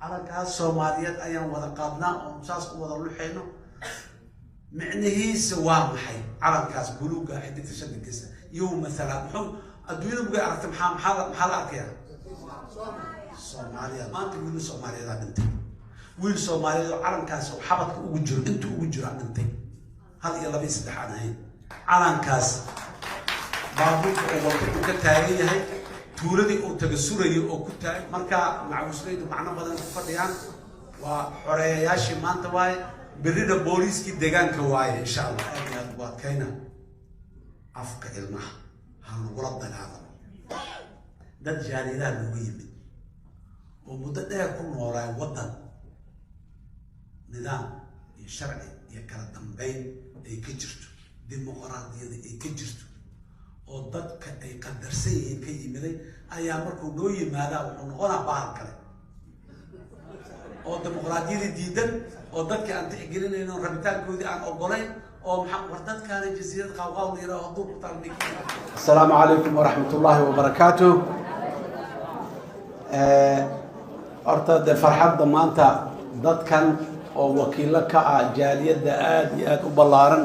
على كاس سوماليات أيام وذا قادنا ومساس وذا لحينه معنيه سواه محي على كاس بلوغا عندك تشد القصة يوم مثلا محو الدنيا بقى عرفت محل أكيا سوماليا ما أنت ويل سوماليا ذا بنتي ويل سوماليا على كاس وحبط وجر أنتوا وجر بنتي هذا يلا بيس دحانين على كاس بابوك أو كتاري هاي تولدي أو تجسوري أو كتاري مركا مع وسريد معنا بدن فرديان وحرياشي ما أنت واي بريد بوليس كي دجان كواي إن شاء الله أبيض وكينا أفك المح هنقرض هذا ده جاري لا نويم ومدة يكون وراء وطن نظام الشرعي يكرر دمبين يكجرت ديمقراطية يكجرت ودك أي قدر سيء كي يملي أيام مركو نوي ماذا ونقولنا بعض كله وديمقراطية ديدا ودك أنت تحقرين إنه ربيتان كودي عن أقولين أو وردت كان جزيرة قوقاو ليرا هضوب طالبين. السلام عليكم ورحمة الله وبركاته. أرتد فرحة ضمانتا ضد كان أو وكيلك جالية آد وبلارن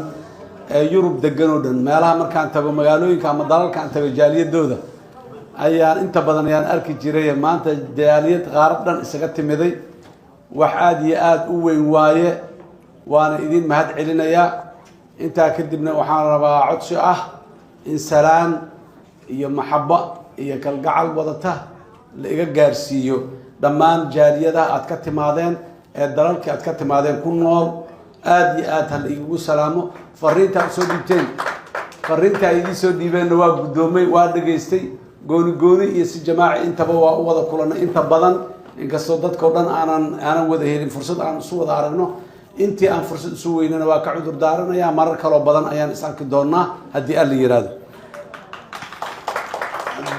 يوروب دجنودن مالها مركان تبغى مقالوين كان مدار كان تبغى جالية دودة أيان أنت بدن يان أركي جريه ما أنت جالية غاربنا إسقطت مذي وحادي آد وين وايه وأنا إذن مهد علينا يا أنت كدبنا وحان ربا عطش إنسان يا محبة يا كالقعل وضته لإيجا جارسيو دمان جالية ده أتكت مادين الدلالك أتكت مادين كل نور آدي هالإيجو سلامه فرينتا سوديتين فرينتا يدي سوديبين نواب دومي وادجيستي قوني يس جماعة أنت بوا وضع كلنا أنت بدن إنك صدت كودن أنا وده هي الفرصة أنا سوى دارنا أنت أن فرصة سوينا نواقع عذر دارنا يا مرة كلو بدن أيان إسانك دونا هدي قال لي يراد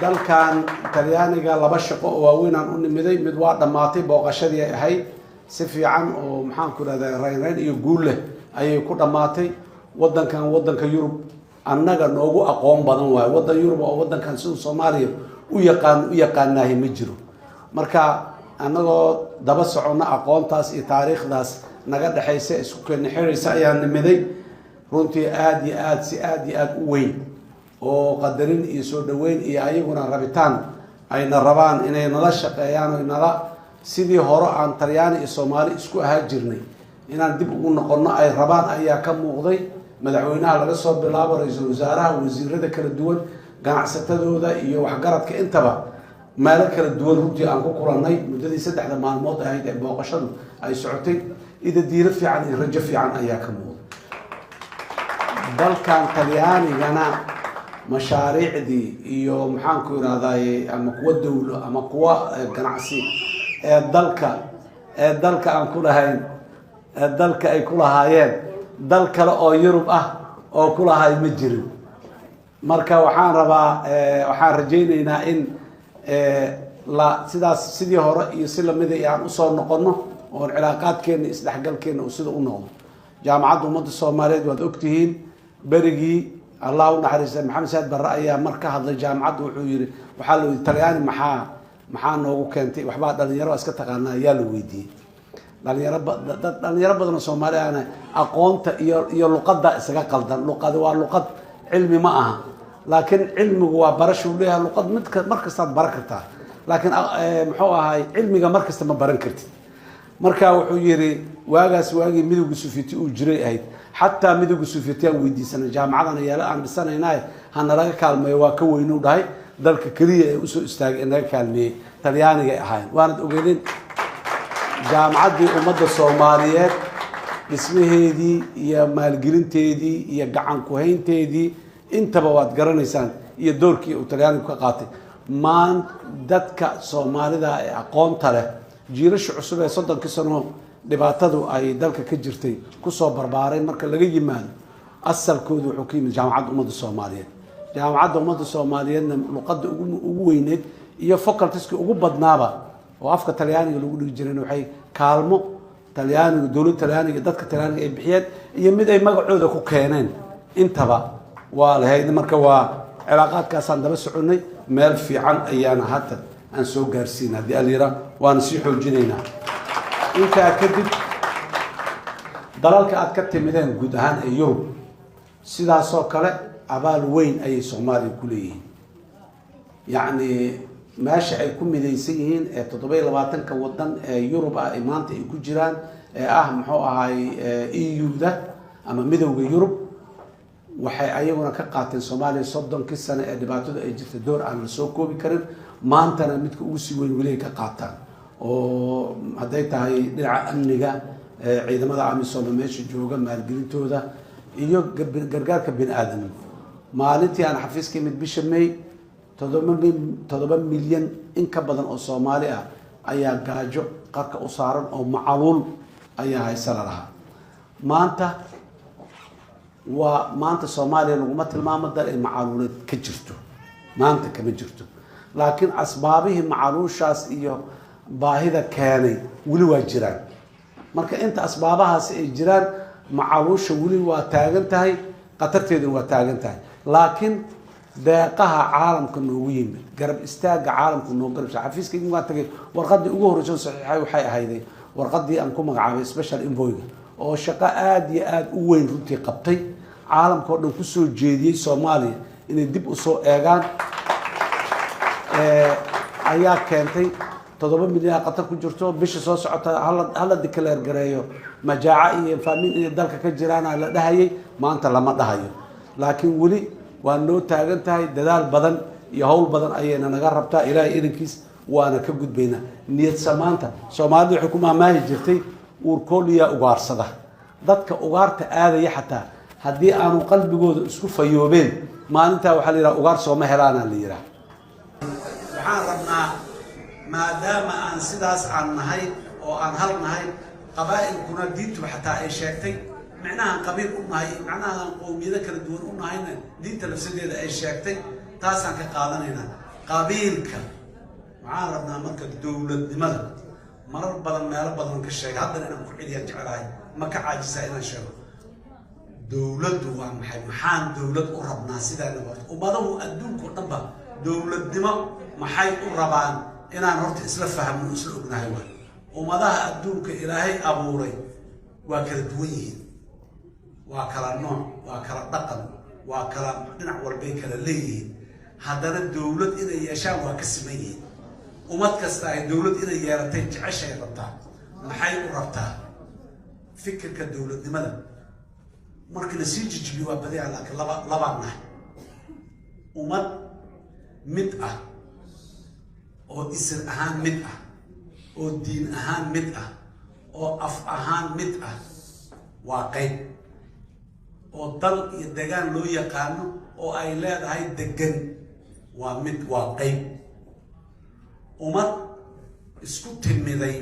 دل كان ترياني قال لبشق ووين عن أني مدوار دماتي بوقشدي هاي سفي عن ومحان كنا ذا رين يقول له أي كنا ماتي ودن كان يوروب أننا نوجو أقوم بدن واي ودن يوروب أو ودن كان سون سوماليا ويقان ناهي مجرو مركا أننا دبس عنا أقوم تاس تاريخ داس نقد حيث سكان حريص أيان نمدي رنتي آد وين وقدرين يسود وين يعيقنا ربيتان أين الربان إن نلشق أيان إن لا سيدي هراء عن تريان الصومالي اسكو هاجرني إن ندب قلنا أي ربان أي كم مغضي مدعوينا على رسول بالله ورئيس الوزراء ووزير ذاك الدول قاع ستدو ذا يوحجرت كأنتبه مالك الدول رجع عن قرناي مدة سدح لما الموضوع هيدا بوقشان أي سعتي إذا ديرت في عن الرجع في عن أي كم مغض بل كان ترياني أنا مشاريع دي يوم حنكون هذا أما قوة دولة أما قوة جناعسي الدلك أن كلها هين الدلك أي كلها هين دلك لا يوروب أو كلها هاي مجرم مركا وحان ربا وحان رجينا إن لا سيدي هراء يسلم مذي يعني أصور نقرنه والعلاقات كين إستحقال كين وسيد أنهم جامعة ومد الصومالية والأكتهين برجي الله نحرس محمد سيد بالرأي مركا هذا الجامعة وحير وحلو التريان محا نوغو كنتي وحبا دلنيرو اسكا تقانا يالو ويدي دلنيرو بدن الصومالي أنا أقوم iyo luqadda isaga qaldan luqad waa luqad cilmi ma aha laakiin cilmigu waa barasho leeyahay luqad mid markasta baran kartaa laakiin muxuu ahay cilmiga markasta ma baran kartid marka wuxuu yiri waagi midowga Sofiyeeti uu jiray ahayd حتى مدوق السوفيتيان ويديسنا جامعة يلا أنا بسنة هنا هنلاقي كلمة وكوينو ده ذلك كلية أسوء استاج إنها كلمة ترياني هاي وانا أقولين جامعة دي أمد الصوماليات اسمه دي يا مالجرين تدي يا جعان كوهين تدي أنت بواد قرنيسان يا دوركي وترياني كقاطي ما دتك صومالي ده أقوم تله جيرش عصبة صدق كسرهم dhibaatadu ay dalka ka jirtay ku soo barbaaray marka laga yimaado asalkoodu wuxuu ka yimid jaamacadda ummadda Soomaaliyeed jaamacadda ummadda Soomaaliyeedna luqadda ugu weyneed iyo faculties-ka ugu badnaaba oo afka Talyaaniga lagu dhigi jiray waxay kaalmo Talyaaniga dawladda Talyaaniga dadka Talyaaniga ay bixiyeen iyo mid ay magacooda ku keeneen intaba waa lahayd marka waa cilaaqaadkaas aan daba soconay meel fiican ayaan hadda aan soo gaarsiinaa hadii alira waan sii xoojinaynaa intaa kadib dalalka aad ka timideen guud ahaan ee Yurub sidaasoo kale abaal weyn ayay Soomaaliya ku leeyihiin yacni meesha ay ku midaysan yihiin ee 27 wadan ee Yurub ah ee maanta ay ku jiraan ee muxuu ahaay EU-da ama midowga Yurub waxay ayaguna ka qaateen Soomaaliya 30 sano ee dhibaatada ay jirtay door aan la soo koobi karin maantana midka ugu sii weyn weli ka qaataan oo haday tahay dhinaca amniga ciidamada amisom meesha jooga maalgelintooda iyo gargaarka bini'aadanimo maalintii aan xafiiska mid bisha May 7 milyan in ka badan oo Soomaali ah ayaa gaajo qarka u saaran oo macaluul ayaa haysan lahaa maanta Soomaaliya laguma tilmaamo dal ay macaluulad ka jirto maanta kama jirto laakiin asbaabihii macaluushaas iyo baahida keenay wali waa jiraan marka inta asbaabahaas ay jiraan macaluusha wali waa taagan tahay qatarteeduna waa taagan tahay laakiin deeqaha caalamka noogu yimid garab istaaga caalamka noo garab xafiiska in waa tagay warqadii ugu horreysay saxiixay waxay ahayd warqadii aan ku magacaabay special envoy oo shaqo aad iyo aad u weyn runtii qabtay caalamka oo dhan ku soo jeediyay Soomaaliya inay dib u soo eegaan ayaa keentay 7 milyan qatar ku jirto bisha soo socota hala declare gareeyo majaaca iyo faamin in dalka ka jiraan la dhahayay maanta lama dhahayo laakiin wali waa noo taagan tahay dadaal badan iyo hawl badan ayayna naga rabtaa ilaahay idinkiis waana ka gudbaynaa niyad samaanta Soomaalidu waxay ku maamaahi jirtay uurkooliya ugaarsada dadka ugaarta aadaya xataa haddii aanu qalbigooda isku fayoobeen maalintaa waxaa la yidhaha ugaar sooma helaana la yidhaha waxaan rabnaa maadaama aan sidaas aan nahay oo aan hal nahay qabaa'ilkuna diintu xataa ay sheegtay معناها قبيل أمها معناها قومية كلا دون أمها هنا دين تلفسدي إذا أي شيء تاسع كقاضينا قبيلك معارضنا مركز دولة لماذا مرر بدل ما يرب بدل كشيء هذا أنا كل يرجع عليه ما كعاجز أنا شيء دولة ومحان دولة قربنا سيدا نبات وبعده أدون كتبه دولة دماء محي قربان إن أنا رحت إسلف فهم من أسلوب نهاية وماذا أدون كإلهي أبوري وكل دوين وكلا نوع وكلا دقن وكلا دنع والبين كلا ليه هذا الدولة إذا يشاء وكسمين وما تكسر الدولة إذا يرتين عشرة ربطة محي ربطة فكر كالدولة لماذا مركز سيج جبيوا بديع لكن لبعنا وما متأ أو إسر أهان متأ أو دين أهان متأ أو أف أهان متأ واقعي oo dal iyo deegaan loo yaqaano oo ay leedahay degan waa mid waa qayb umad isku timiday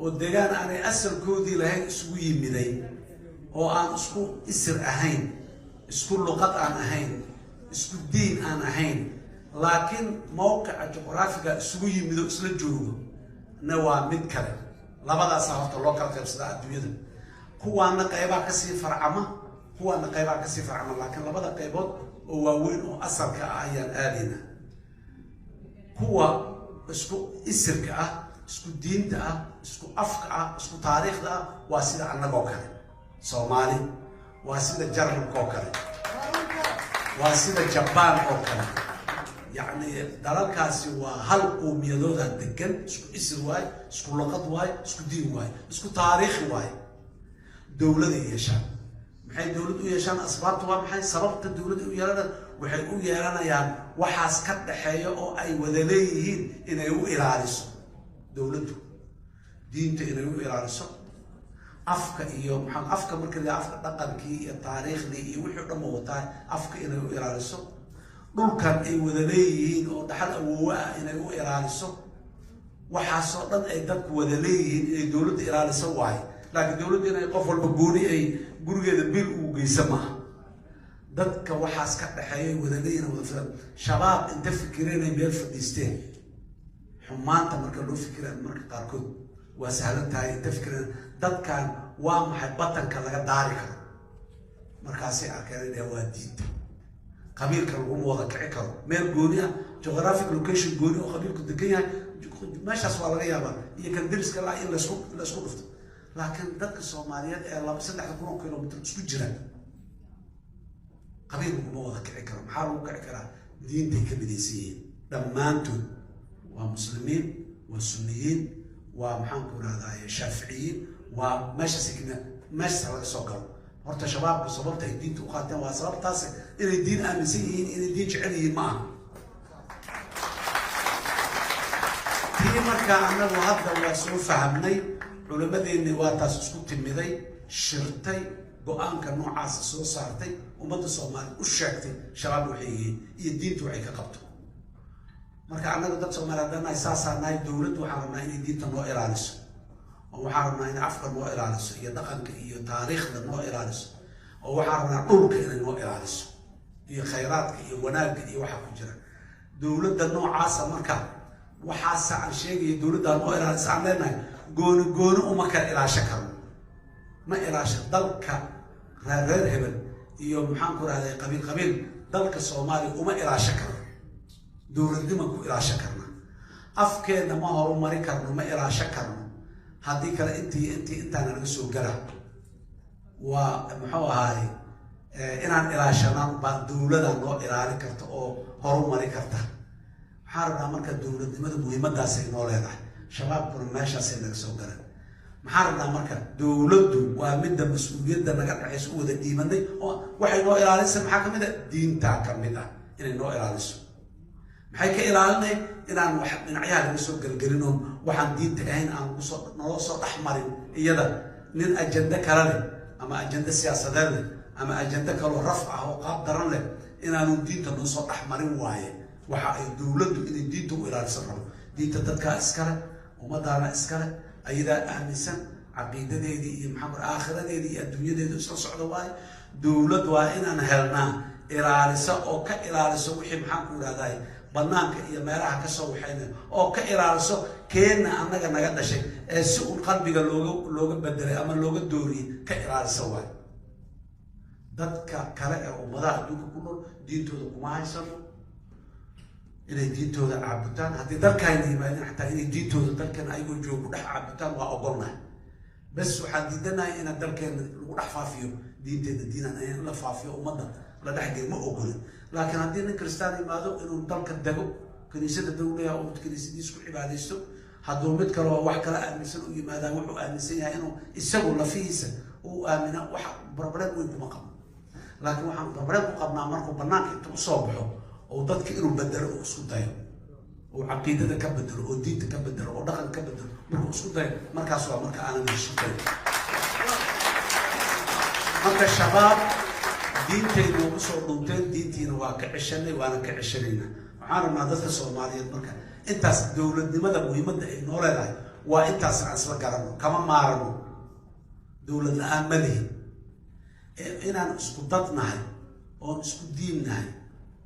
oo deegaan aanay asalkoodii lahayn isugu yimiday oo aan isku isir ahayn isku luqad aan ahayn isku diin aan ahayn laakiin mowqica juqraafiga isugu yimido isla joogo na waa mid kale labadaas horta loo kala qaybsadaa adduunyada kuwaana qaybaha ka sii farcama kuwaana qaybaha ka sii farcama laakiin labada qaybood oo waaweyn oo asalka ah ayaan aadayna kuwa isku isirka ah isku diinta ah isku afka ah isku taariikhda ah waa sida annagoo kale Soomaali waa sida Jarmalka oo kale waa sida Japan oo kale يعني دلالكاسي وهل قوميادودا دقن اسكو اسر واي اسكو لغط واي اسكو دين واي اسكو تاريخ واي دولة يشان maxay dawladdu yeeshaan asbaabtu waa maxay sababta dawladdu u yeelana waxay u yeelanayaan waxaas ka dhaxeeyo oo ay wada leeyihiin inay u ilaaliso dawladdu diinta inay u ilaaliso afka iyo maxaa afka marka la afka dhaqankii iyo taariikhdii iyo wixii dhan wataa afka inay u ilaaliso dhulkan ay wada leeyihiin oo dhaxal awoowa ah inay u ilaaliso waxaas oo dhan ay dadku wada leeyihiin inay dawladdu ilaaliso waay laakiin dawladdu inay qof walba gooni ay gurigeeda bil uu geysan maaha dadka waxaas ka dhaxeeyay wada leeyihiin wada filan shabaab inta fikireen ay meel fadhiisteen xumaanta marka loo fikiraan marka qaarkood waa sahlan tahay inta fikireen dadkan waa maxay batanka laga daari karo markaasay arkeen inay waa diinta qabiilka lagu wada kici karo meel gooni ah geographic location gooni oo qabiilku degan yahay meeshaas waa laga yaabaa iyo kan deriska laa in laysku dhufto laakiin dadka Soomaaliyeed ee 2-3 kilomitir isku jira qabiil kuma wada kici karo maxaa lagu kici karaa diintay ka midaysan yihiin dhammaantood waa muslimiin waa sunniyiin waa maxaan ku rahdaa shaaficiyiin waa meeshaas meeshaas laga soo galo horta shabaabku sababta ay diinta u qaateen waa sababtaas inay diin aaminsan yihiin inay diin jecel yihiin ma aha tii markaa annagu hadda waa soo fahamnay culimadeennii waa taas isku timiday shirtay go-aanka noocaasa soo saartay ummadda Soomaaliya u sheegtay shabaab waxay yihiin iyo diintu waxay ka qabto marka annagu dad Soomaaliyeed haddana saasaa nahay dowladdu waxaan rabnaa inay diinta noo ilaaliso oo waxaan rabnaa inay afka noo ilaaliso iyo dhaqanka iyo taariikhda noo ilaaliso oo waxaan rabnaa dhulka inay noo ilaaliso iyo khayraadka iyo wanaagga iyo waxa ku jira dowladda noocaasa marka waxaasa aan sheegaya dowladda noo ilaaliso aan leenahay gooni uma kala ilaasho karno ma ilaasho dalka reer hebel iyo maxaan ku rahday qabiil dalka Soomaaliya uma ilaasho karno dowladnimo ku ilaasho karna afkeena ma horumari karno ma ilaasho karno haddii kale intaan naga soo gala waa muxuu ahaay inaan ilaashanaan baan dowladda noo ilaalin karta oo horumari karta waxaan rabnaa marka dowladnimada muhiimadaasay noo leedahay shabaabkuna meeshaasay naga soo galeen maxaan rabnaa marka dowladdu waa midda mas-uuliyadda naga dhexaysa u wada dhiibanay oo waxay noo ilaalinaysaa maxaa ka mid ah diintaa ka mid ah inay noo ilaaliso maxay ka ilaalinay inaan wax dhinacyaha laga soo galgelin oo waxaan diinta ahayn aan noo soo dhex marin iyada nin ajanda kale leh ama ajanda siyaasadeed leh ama ajanda kaloo raf ah oo qaab daran leh inaanu diinta noo soo dhex marin waaye waxa ay dowladdu inay diinta u ilaalisan rabo diinta dadkaa iskale ummadaana iskale ayadaa aaminsan caqiidadeedii iyo maxaa aakhiradeedii iyo adduunyadeedu isla socda waaye dowlad waa inaan helnaa ilaalisa oo ka ilaaliso wixii maxaan ku yidhahdaa banaanka iyo meelaha ka soo waxayna oo ka ilaaliso keenna annaga naga dhashay ee si uu qalbiga looga bedelay ama looga dooriyay ka ilaalisa waay dadka kale ee ummadaha adduunka ku nool diintooda kuma haysano inay diintooda caabutaan haddii dalkayna yimaadeen xataa inay diintooda dalkan ayagoo joogo dhex caabutaan waa ogolnahay bas waxaan diidanahay inaan dalkeena lagu dhex faafiyo diinteeda diinaan in la faafiyo ummadda la dhexgey ma ogolin laakiin haddii nin kristaan yimaado inuu dalka dego kaniisada dowlaha oo kaniisadiis ku cibaadaysto hadduu mid kale oo wax kala aaminsan u yimaadaan wuxuu aaminsan yahay inuu isagu lafihiisa uu aamina wax problem weyn kuma qabo laakiin waxaan problem ku qabnaa markuu banaanka inta usoo baxo oo dadka inuu bedelo oo isku dayo oo caqiidada ka bedelo oo diinta ka bedelo oo dhaqan ka bedelo markuu isku dayo markaas waa marka aanan heshiisayn marka shabaab diintayna ugu soo dhunteen diintiina waa ka ceshanay waana ka ceshanayna waxaan rabnaa dadka Soomaaliyeed marka intaas dowladnimada muhiimadda ay noo leedahay waa intaas aan isla garanno kama maarano dowlad la'aan ma lihin inaan isku dad nahay oon isku diin nahay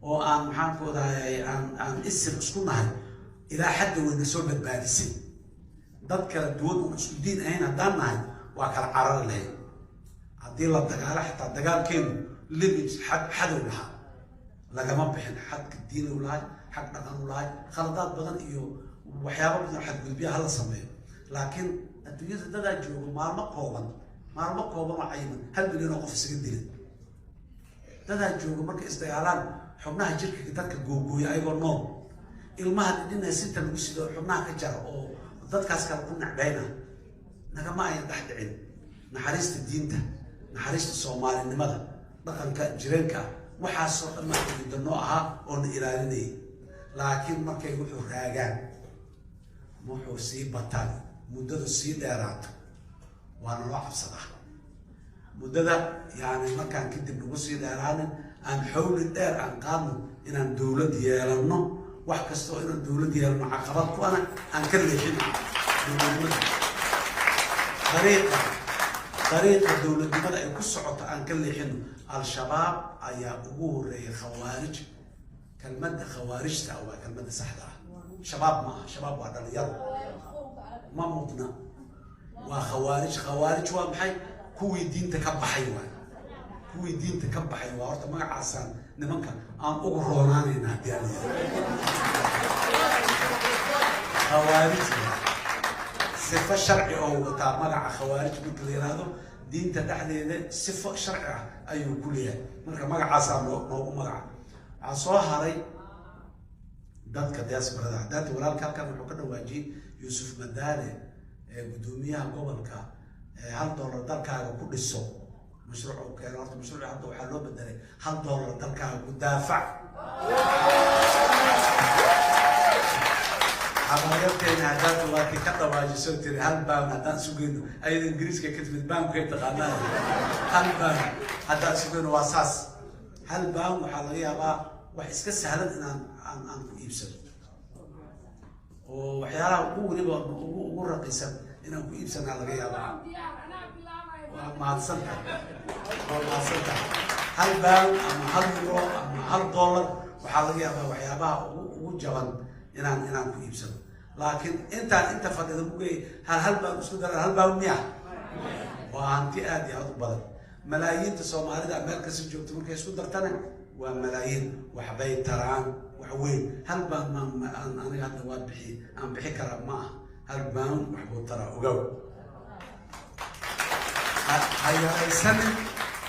oo aan maxaan ku odahay aan isir isku nahay ilaa xadda wayna soo badbaadisay dad kala duwan oo isku diin ahayn haddaan nahay waa kala carar lahayd haddii la dagaalo xataa dagaalkeenu limit xadow lahaa lagama bixin xadka diin u lahay xag dhaqan u lahay khaladaad badan iyo waxyaabo badan xadgudubya hala sameeyo laakiin adduunyada dadaa joogo maalmo kooban oo cayiman 1 milyan oo qof isaga dilay dadaa joogo markay isdagaalaan xubnaha jirka dadka googooya ayagoo nool ilmaha dhinaca sinta lagu sido xubnaha ka jara oo dadkaas kale ku nacbayna nagama ay dhex dhicin naxariista diinta naxariista Soomaalinimada dhaqanka jireenka waxaasoo dhammaan diidano ahaa oo na ilaalinayay laakiin markay wuxuu raagaan wuxuu sii bataan muddada sii dheeraato waana loo cabsadaa muddada yani markaan kadib lagu sii dheeraanin aan xawli dheer aan qaadno inaan dowlad yeelanno wax kastoo inaan dowlad yeelanno caqabad ku ana aan ka leexin dowladnimada طريقة دولة لماذا يكسعت عن كل حين الشباب أي أبوه خوارج كلمة خوارج أو كلمة سحدة شباب ما شباب وهذا اليوم ما مطنا خوارج ومحي كوي دين تكب حيوان كوي دين تكب حيوان أرت ما عسان نمك أن أقروناني نهدي خوارج صفة شرعي أو مقع خوارج مثل هذا دين تدحديده صفة شرعية أيو كلها مركا مقع عصام مو مقع عصوها هاي dadka diaspora hadda walaalka halkan wuxuu ka dhawaajiyay Yuusuf Madaane gudoomiyaha gobolka $1 dalkaaga ku dhiso mashruuc kale horta mashruuca hadda waxa loo bedelay $1 dalkaaga ku daafac habayarteena hadda waa ka dhawaajiso tiri hal baan hadaan sugayno ayada ingiriiska ka timid baanku ay taqaanaa hal baan hadda sugayno waa saas hal baan waxa laga yaabaa wax iska sahlan inaan ku iibsado oo waxyaalaha ugu waliba ugu raqiisan inaan ku iibsana laga yaabaa waa maadsanta hal baan ama hal euro ama $1 waxaa laga yaabaa waxyaabaha ugu jaban inaan ku iibsado laakiin inta fadhida mugay hal baan isku daraa hal baan miya waa hanti aad iyo aad u badan malaayiinta Soomaalida meel kasta joogto markay isku dartana waa malaayiin waxbay taraan wax weyn hal baan aniga hadda waa bixi karaa ma hal baan waxbuu taraa ogow haysan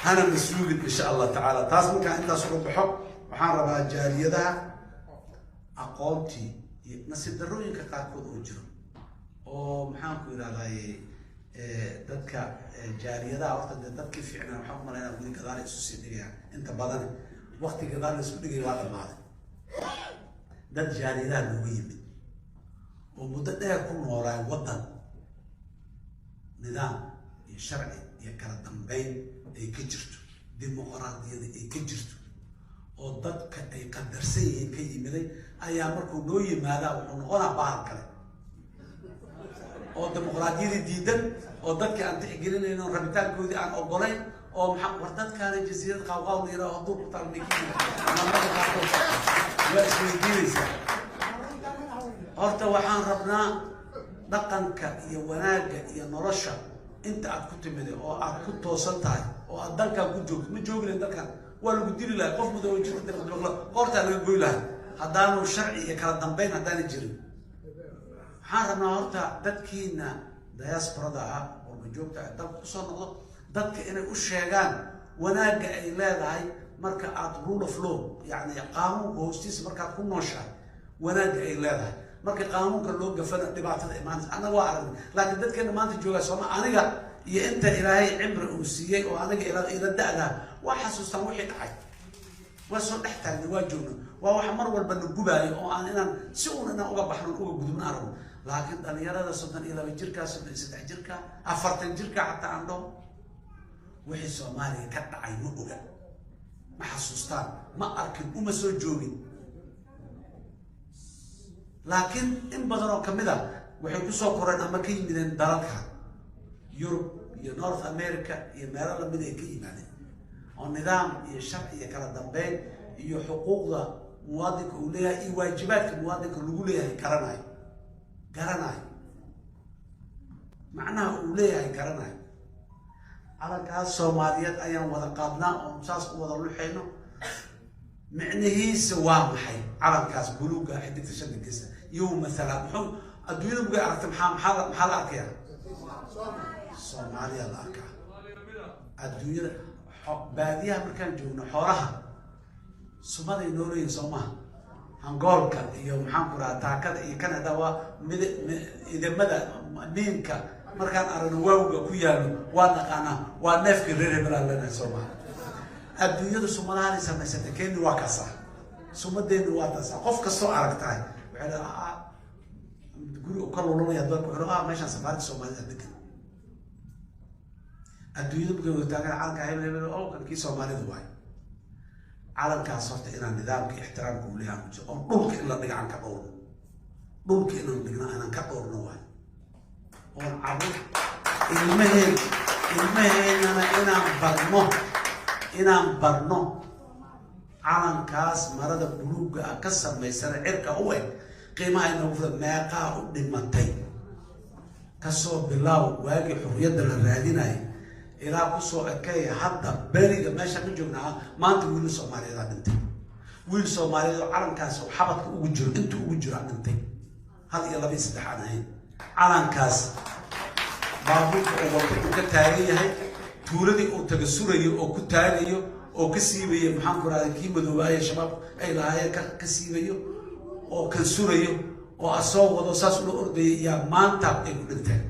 hana masuulid insha Allah taala taas marka intaas uga baxo waxaan rabaa jaariyadaha aqoontii iyo nasiib darooyinka qaarkood oo jiro oo maxaan ku ilaalay dadka jaariyadaha horta dadkii fiicnaa waxaan u maleynaa weli gadaal isu sii dhigayaan inta badan waqti gadaal la isku dhigay waa dhamaaday dad jaariyadaha looga yimid oo muddo dheer ku noolaa waddan nidaam iyo sharci iyo kala dambeyn ay ka jirto dimuqraadiyada ay ka jirto oo dadka ay qadarsan yihiin ka yimiday ayaa markuu noo yimaadaa wuxuu noqonaa bahal kale oo dimuqraadiyadii diidan oo dadkii aan tixgelinayno rabitaankoodii aan ogolayn oo maxaa war dadkaana jasiirad qawqaw la yiraahdo hadduu ku talmikiin marka qaarkood waa isweydiinaysaa horta waxaan rabnaa dhaqanka iyo wanaagga iyo nolosha inta aad ku timid oo aad ku toosan tahay oo aad dalkaa ku joogto ma joogi lahayn dalkan waa lagu dili lahaa qof mudo jiro qoortaa laga goy lahaa haddaanu sharci iyo kala dambeyn haddaana jirin waxaan rabnaa horta dadkiina diasporada ah oo joogta ah dalka kusoo noqdo dadka inay u sheegaan wanaagga ay leedahay marka aad rule of law yani qaanuunka hoostiisa markaad ku nooshahay wanaagga ay leedahay marka qaanuunka loo gafana dhibaatada imaanaysa annaga waa aragnay laakiin dadkeena maanta joogaa sooma aniga iyo inta ilaahay cimri uu siiyey oo aniga ila da'daa waa xasuustaan wixii dhacay waa soo dhex taagnay waa joogno waa wax mar walba na gubaayo oo aan inaan si uun inaan uga baxno uga gudubna aragno laakiin dhalinyarada 32 jirka 33 jirka 40 jirka xataa aan dhaho wixii Soomaaliya ka dhacay ma oga ma xasuustaan ma arkin uma soo joogin laakiin in badan oo kamid ah waxay ku soo koreen ama ka yimideen dalalka Europe iyo North America iyo meelo la mid ah ka yimaadeen oo nidaam iyo sharci iyo kala dambeyn iyo xuquuqda muwaadinka uu leeyahay iyo waajibaadka muwaadinka lagu leeyahay garanayo macnaha uu leeyahay garanayo calankaas Soomaaliyeed ayaan wada qaadnaa oo saas u wada luxayno micnihiisa waa maxay calankaas buluuga xidigta shadkiisa iyo mesela muxuu adduunyada uga aragtay maxaa la arkayaa Soomaaliya la arkaa adduunyada baadiyaha markaan joogno xoolaha sumaday nooleeyeen Soomaha hangoolka iyo maxaan ku rahaa taakada iyo Canada waa idamada miinka markaan aragno waawga ku yaalo waa naqaana waa neefka reer hebel lana Soomaha adduunyada sumadaha samaysatay Kenya waa kaasa sumadeedu waa taas qof ka soo aragtay waxay leedahay guri oo kala loo yahay dadku waxay meeshan safarka Soomaaliya degan adduunyada buga taagan calanka hebel oo kankii Soomaalida waay calankaas horta inaan nidaamka ixtiraamka u leeyahay oo dhulka in la dhigaan ka dhowr dhulka inaan ka dhowrno waay oo cabud ilmaheena inaan barno calankaas marada buluuga ah ka samaysan cirka u eg qiimaha inuu fudud meeqaa u dhimatay kasoo bilaaw waagi xurriyadda la raadinay ilaa ku soo ekay hadda bariga meesha ka joognaa maanta wiil Soomaaliyeed dhintay wiil Soomaaliyeed calankaas oo xabadka ugu jiro intuu ugu jiro dhintay هذا يلا بيسدح عنهين على كاس بابوك أو وقت كتاريه هاي تولدي أو تجسوري أو كتاريه أو كسيبيه محمد قرآن كي مدوبايا شباب أي لهاي كسيبيه أو كسوريه أو أصوّ ودوساس الأردي يا مان تاب إبنته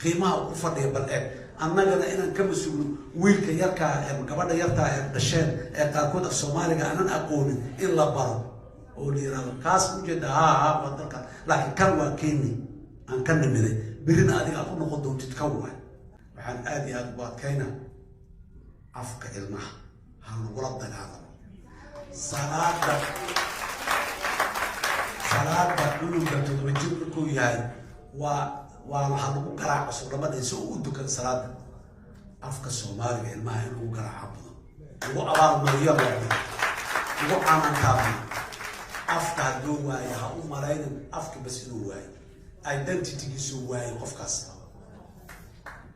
قيمة أفضل بالأب أنا جنا إن كم سؤال ويل كيركا قبل يرتا دشان تأكل الصومالي أنا أقول إلا بارو أولي رام كاس مجد ها بدرك لكن كان واكيني أن كان نمدي برينا أدي أكون نقدم تتكون وحن أدي أدوات كينا أفك المح هنقول الدجاج صلاة بدون بتوجد كل هاي وحنقول كراع أصلا ما نسوي ودك صلاة أفك الصومالي الماء نقول كراع حبض وأبار مريم وعمان كامل أفك دواي هؤلاء مريم أفك بس دواي identity سواي قفكاس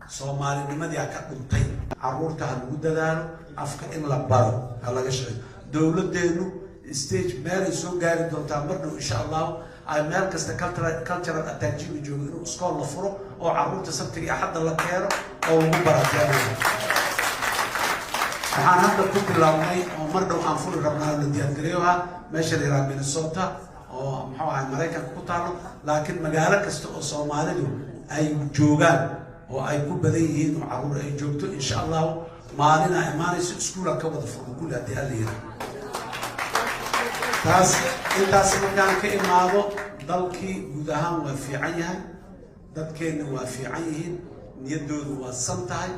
صومالي لماذا يكون طيب عرورتها الوددان أفك إن لبارو هلا قشري دولة دينو ستيج مالي سو قاري دون تعمرنا إن شاء الله أي مركز كالترال التنجيم يجوا سكول لفرو أو عرورت سبتي أحد الله كير أو مباراة كير waxaan hadda ku bilownay oo mar dhow aan furi rabnaa la diyaargareeyoha meesha la yiraahdo Minnesota oo muxuu ahay Mareykanka ku taalo laakiin magaalo kasta oo Soomaalidu ay joogaan oo ay ku badan yihiin oo caruur ay joogto insha Allah maalin ay imaanayso iskuulka ka wada furmo kulli hadii alla yiraahdo taas intaas markaan ka imaado dalkii guud ahaan waa fiican yahay dadkeena waa fiican yihiin niyadoodu waa san tahay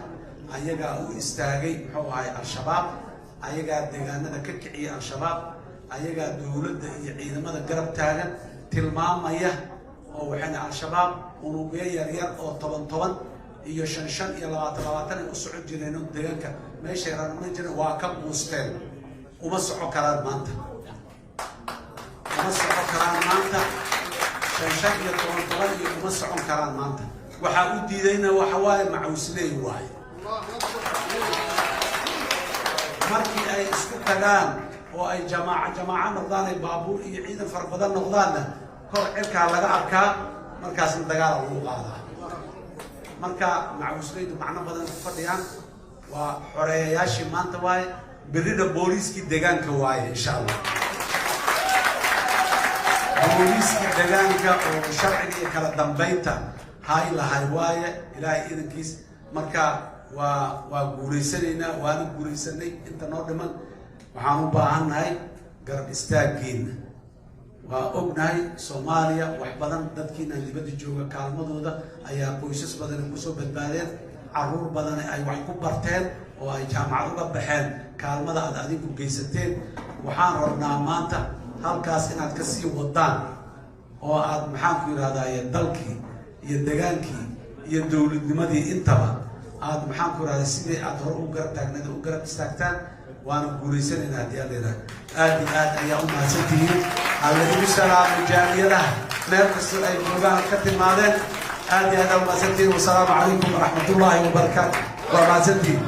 ayaga u istaagay muxuu ahay al-shabaab ayaga deegaanada ka kiciyay al-shabaab ayaga dawladda iyo ciidamada garab taagan tilmaamaya oo waxana al-shabaab unugyo yar oo 10 iyo 5 iyo 20 u socod jireen deegaanka meesha yaraan jireen waa ka boosteen uma soco karaan maanta 5 iyo 10 iyo uma socon karaan maanta waxa u diidayna waxa waaye macuusley waaye markii ay isku tagaan oo ay jamaaca noqdaan ay baabuur iyo ciidan farbadan noqdaanna kor cirka laga arkaa markaas dagaal lagu qaadaa marka macuusleydu macna badan ku fadhiyaan waa xoreeyayaashii maanta waaye berida booliiskii deegaanka waaye insha Allah booliiskii deegaanka oo sharciga iyo kala dambeynta hay lahay waaye ilaahay idinkiis marka وغوريسنينا وانا غوريسني انت نو دمان waxaan u baahanahay garab istaageena waa ognahay Soomaaliya wax badan dadkiina dibadda jooga kaalmadooda ayaa qoysas badan ku soo badbaadeen caruur badan ay wax ku barteen oo ay jaamacad uga baxeen kaalmada aad adigu geysateen waxaan rabnaa maanta halkaas inaad ka sii wadaan oo aad maxaan ku yiraahdaa dalkii iyo deegaankii iyo dawladnimadii intaba aad maxaan ku raadin sidii aad hor u garab taagnayd u garab istaagtaan waana guulaysanayna hadii aad ayaa u mahadsantihiin alladii salaam jaamiyadaha meel kasta ay joogaan ka timaadeen aad u mahadsantihiin wassalaamu calaykum waraxmatullaahi wabarakaatuh wa mahadsantihiin